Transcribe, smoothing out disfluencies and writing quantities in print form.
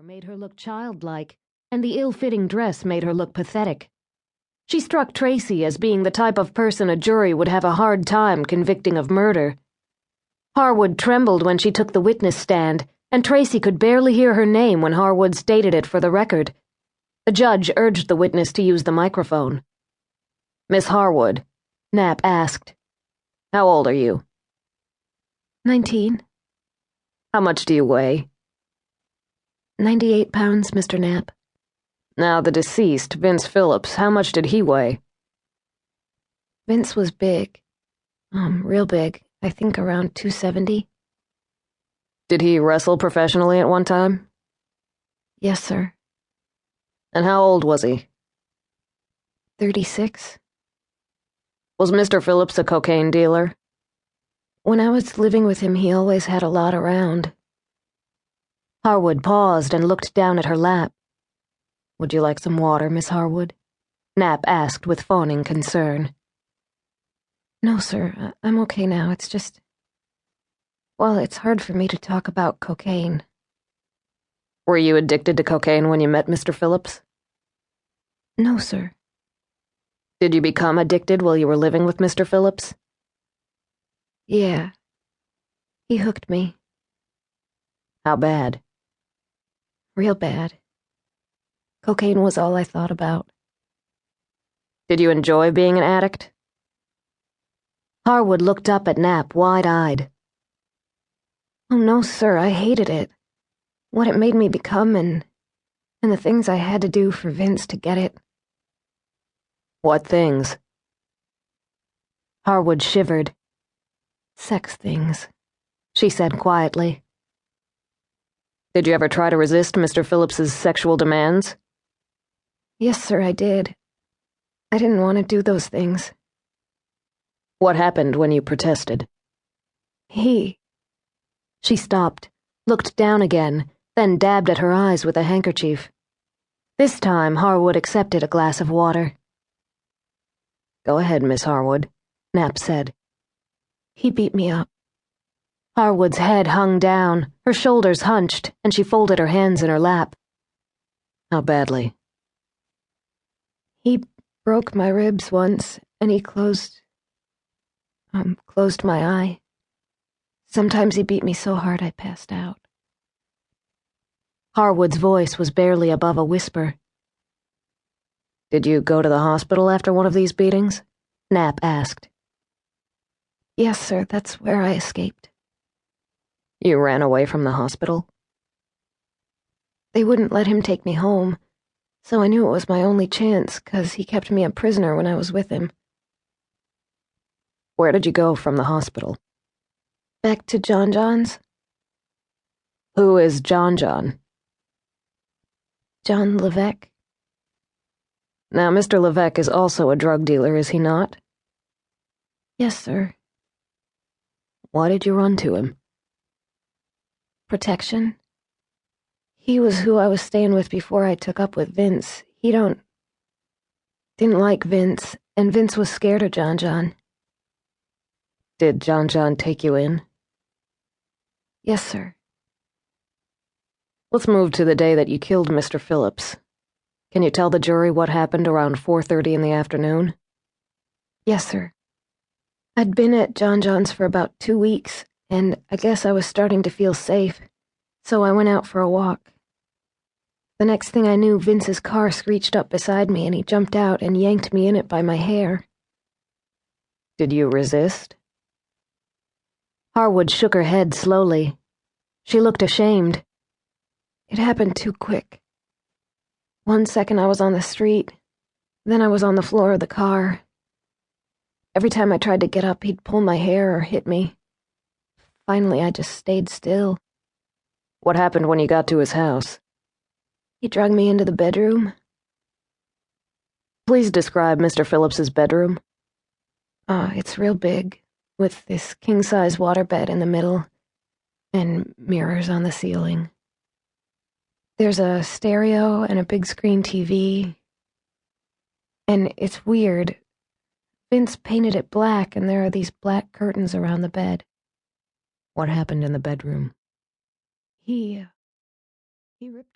made her look childlike, and the ill-fitting dress made her look pathetic. She struck Tracy as being the type of person a jury would have a hard time convicting of murder. Harwood trembled when she took the witness stand, and Tracy could barely hear her name when Harwood stated it for the record. The judge urged the witness to use the microphone. "Miss Harwood," Knapp asked, "how old are you?" 19. "How much do you weigh?" 98 pounds, Mr. Knapp. Now, the deceased, Vince Phillips, how much did he weigh? Vince was big. Real big. I think around 270. Did he wrestle professionally at one time? Yes, sir. And how old was he? 36. Was Mr. Phillips a cocaine dealer? When I was living with him, he always had a lot around. Harwood paused and looked down at her lap. "Would you like some water, Miss Harwood?" Knapp asked with fawning concern. No, sir. I'm okay now. It's just... Well, it's hard for me to talk about cocaine. Were you addicted to cocaine when you met Mr. Phillips? No, sir. Did you become addicted while you were living with Mr. Phillips? Yeah. He hooked me. How bad? Real bad. Cocaine was all I thought about. Did you enjoy being an addict? Harwood looked up at Knapp, wide-eyed. Oh, no, sir, I hated it. What it made me become and the things I had to do for Vince to get it. What things? Harwood shivered. Sex things, she said quietly. Did you ever try to resist Mr. Phillips's sexual demands? Yes, sir, I did. I didn't want to do those things. What happened when you protested? She stopped, looked down again, then dabbed at her eyes with a handkerchief. This time, Harwood accepted a glass of water. Go ahead, Miss Harwood, Knapp said. He beat me up. Harwood's head hung down, her shoulders hunched, and she folded her hands in her lap. How badly? He broke my ribs once, and he closed my eye. Sometimes he beat me so hard I passed out. Harwood's voice was barely above a whisper. Did you go to the hospital after one of these beatings? Knapp asked. Yes, sir, that's where I escaped. You ran away from the hospital? They wouldn't let him take me home, so I knew it was my only chance, 'cause he kept me a prisoner when I was with him. Where did you go from the hospital? Back to John John's. Who is John John? John Levesque. Now, Mr. Levesque is also a drug dealer, is he not? Yes, sir. Why did you run to him? Protection. He was who I was staying with before I took up with Vince. Didn't like Vince, and Vince was scared of John John. Did John John take you in? Yes, sir. Let's move to the day that you killed Mr. Phillips. Can you tell the jury what happened around 4:30 in the afternoon? Yes, sir. I'd been at John John's for about 2 weeks, and I guess I was starting to feel safe, so I went out for a walk. The next thing I knew, Vince's car screeched up beside me, and he jumped out and yanked me in it by my hair. Did you resist? Harwood shook her head slowly. She looked ashamed. It happened too quick. 1 second I was on the street, then I was on the floor of the car. Every time I tried to get up, he'd pull my hair or hit me. Finally, I just stayed still. What happened when you got to his house? He dragged me into the bedroom. Please describe Mr. Phillips's bedroom. It's real big, with this king-size waterbed in the middle, and mirrors on the ceiling. There's a stereo and a big screen TV. And it's weird. Vince painted it black, and there are these black curtains around the bed. What happened in the bedroom? He ripped